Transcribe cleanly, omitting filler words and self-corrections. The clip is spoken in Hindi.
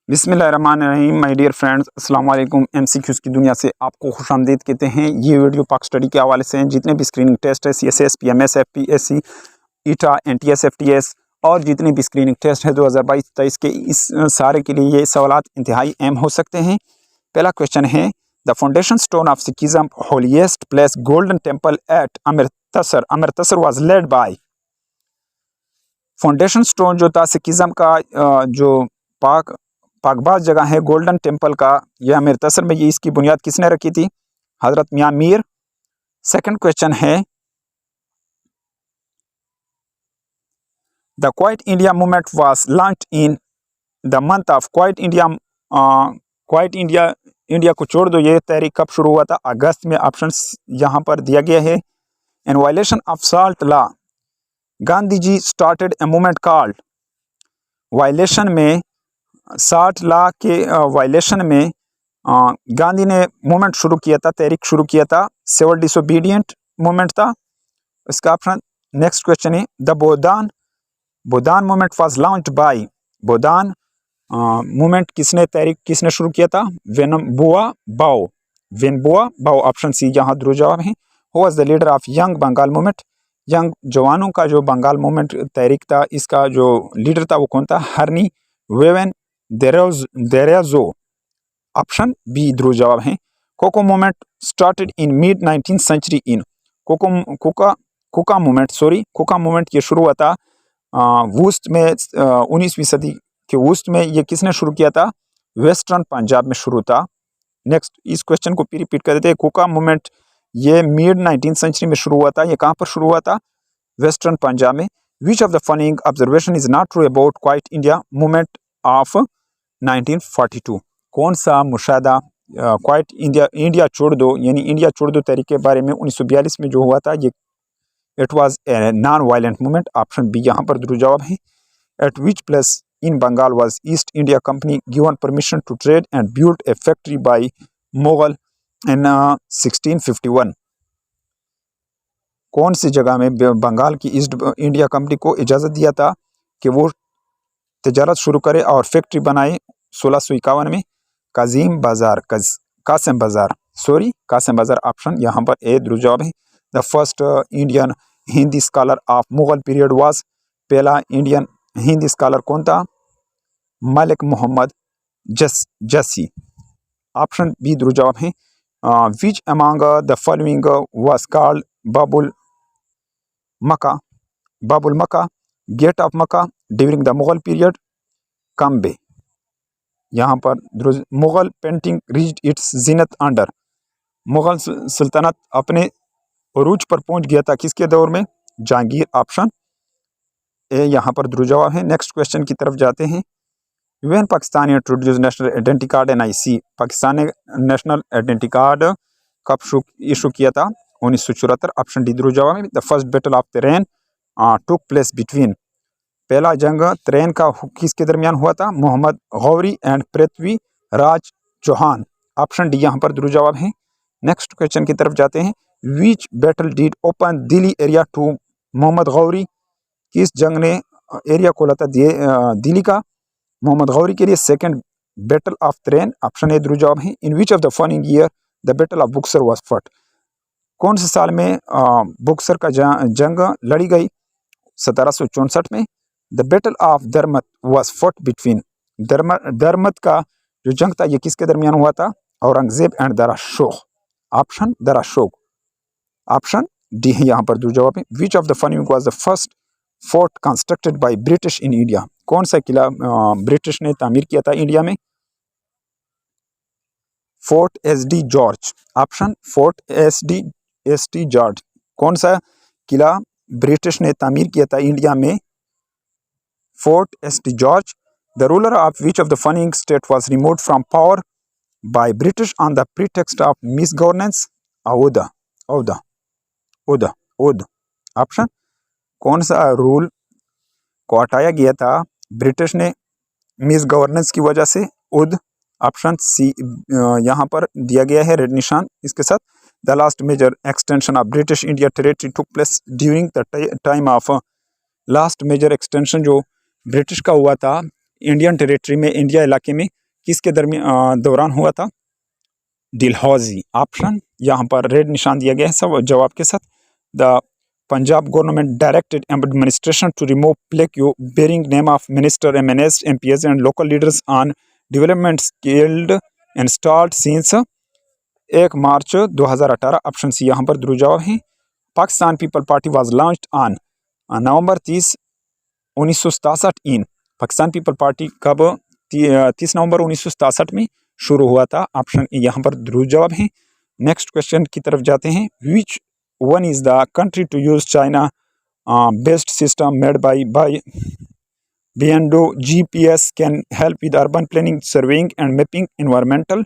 बिस्मिल्लाहिर्रहमानिर्रहीम माय डियर फ्रेंड्स, अस्सलाम वालेकुम। एमसीक्यूज़ की दुनिया से आपको खुशामदीद कहते हैं। ये वीडियो पाक स्टडी के हवाले से हैं। जितने भी स्क्रीनिंग टेस्ट है CSS, PMS, FPSC, ईटा, NTS, FTS और जितने भी स्क्रीनिंग टेस्ट है 2022-23 के, इस सारे के लिए ये सवालात इंतहाई अहम हो सकते हैं। पहला क्वेश्चन है, the foundation stone of Sikhism holiest place golden temple at Amritsar was led by. Foundation stone जो था सिखिज्म का, जो पाकबाज जगह है गोल्डन टेम्पल का, यह अमृतसर में, ये इसकी बुनियाद किसने रखी थी? हजरत मियां मीर। सेकंड क्वेश्चन है, the quite India movement was launched in the month of quite India. Quite India को छोड़ दो, ये तहरीक कब शुरू हुआ था? अगस्त में। ऑप्शंस यहाँ पर दिया गया है। In violation of salt law Gandhi ji started a movement called. Violation में, साल्ट लॉ के वायलेशन में गांधी ने मूवमेंट शुरू किया था, तहरीक शुरू किया था। सिविल डिसोबीडियंट मूवमेंट था इसका ऑप्शन। नेक्स्ट क्वेश्चन है, the Bhoodan movement was launched by. Bhoodan movement किसने शुरू किया था? वेनबुआ बाओ। ऑप्शन सी यहाँ दुरुस्त जवाब है। Who was the leader of young Bengal movement. Young जवानों का जो बंगाल मूवमेंट तहरीक था, इसका जो लीडर था वो कौन था? हरनी वेवन देरेजो। ऑप्शन बी दुरुस्त जवाब है। Kuka movement started in mid 19th century in. Kuka movement ये शुरू हुआ था वुस्ट में, 19वीं सदी के वुस्ट में। ये किसने शुरू किया था? वेस्टर्न पंजाब में शुरू था। नेक्स्ट, इस क्वेश्चन को रिपीट कर देते हैं। कुका मूवमेंट ये मिड 19th सेंचुरी में शुरू हुआ था। ये कहाँ पर शुरू हुआ था? वेस्टर्न पंजाब में। विच of the following observation is not true about quite India movement of 1942। कौन सा मुशाहदा क्वाइट इंडिया छोड़ दो, यानी इंडिया छोड़ दो तहरीक के बारे में 1942 में जो हुआ था, ये it was a non violent movement. Option B यहाँ पर दुरुस्त जवाब है। At which place in Bengal was East India Company given permission to trade and build a factory by Mughal in 1651। कौन सी जगह में बंगाल की ईस्ट इंडिया कंपनी को इजाज़त दिया था कि वो तजारत शुरू करे और फैक्ट्री बनाए 1651 में? कासिम बाजार। ऑप्शन यहाँ पर ए दुरुस्त जवाब है। The first Indian Hindi scholar of Mughal period was. पहला इंडियन हिंदी स्कॉलर कौन था? मलिक मोहम्मद जसी। ऑप्शन बी दुरुस्त जवाब है। Which among the following was called Babul Makka gate of Makka during the Mughal period? Cambay. यहाँ पर Mughal painting reached its zenith under. Mughal सल्तनत अपने उरूज पर पहुंच गया था किसके दौर में? जहांगीर। ऑप्शन ए यहाँ पर दुरुस्त जवाब है। नेक्स्ट क्वेश्चन की तरफ जाते हैं। When Pakistan introduce national identity card NIC। Pakistan ने नेशनल आइडेंटिटी कार्ड कब इशू किया था? 1974। ऑप्शन डी दुरुस्त जवाब है। द फर्स्ट बैटल ऑफ तरेन टुक प्लेस बिटवीन। पहला जंग तरेन का किसके दरमियान हुआ था? Mohammad Ghori and Prithvi Raj Chauhan. Option D यहाँ पर दुरुस्त जवाब है। नेक्स्ट क्वेश्चन की तरफ जाते हैं। Which battle did open Delhi area to Mohammad Ghori. किस जंग ने एरिया खोला था दिल्ली का मोहम्मद गौरी के लिए? Second battle of Tarain. Option A दुरुस्त जवाब है। In which of the following year the battle of Buxar was fought. कौन से साल में बुक्सर का जंग लड़ी गई? 1764 में। द बैटल ऑफ दरमत वाज फट बिटवीन। दरमत का जो जंग था ये किसके दरमियान हुआ था? औरंगजेब एंड दरा शोख। ऑप्शन दरा शोख। ऑप्शन डी है यहाँ पर दुरुस्त जवाब है। विच of the following was the first fort constructed by British in India. कौन सा किला ब्रिटिश ने तामीर किया था इंडिया में? Fort SD George. Option fort SD George. कौन सा किला ब्रिटिश ने तामीर किया था इंडिया में? Fort SD George. The ruler of which of the following state was removed from power by British on the pretext of miss governance? ओद। ऑप्शन, कौन सा रूल को हटाया गया था ब्रिटिश ने मिस गवर्नेंस की वजह से? उद। ऑप्शन सी यहाँ पर दिया गया है रेड निशान इसके साथ। The last major extension of British India territory took place during the time of. Last major extension जो ब्रिटिश का हुआ था इंडियन टेरिटरी में, इंडिया इलाके में किसके दौरान हुआ था? डलहौजी ऑप्शन, यहाँ पर रेड निशान दिया गया है सब जवाब के साथ। The Punjab government directed administration to remove plaque bearing name of minister, MNS, MPs and local leaders on development skilled installed since 1 March 2018। Option C यहाँ पर ध्रुव जवाब है। Pakistan people party was launched on November 30, 1967 in. Pakistan people party कब? 30 नवंबर 1967 में शुरू हुआ था। ऑप्शन ए यहाँ पर ध्रुव जवाब है। नेक्स्ट क्वेश्चन की तरफ जाते हैं। Which one is the country to use China based system made by Beyond GPS can help with urban planning, surveying and mapping environmental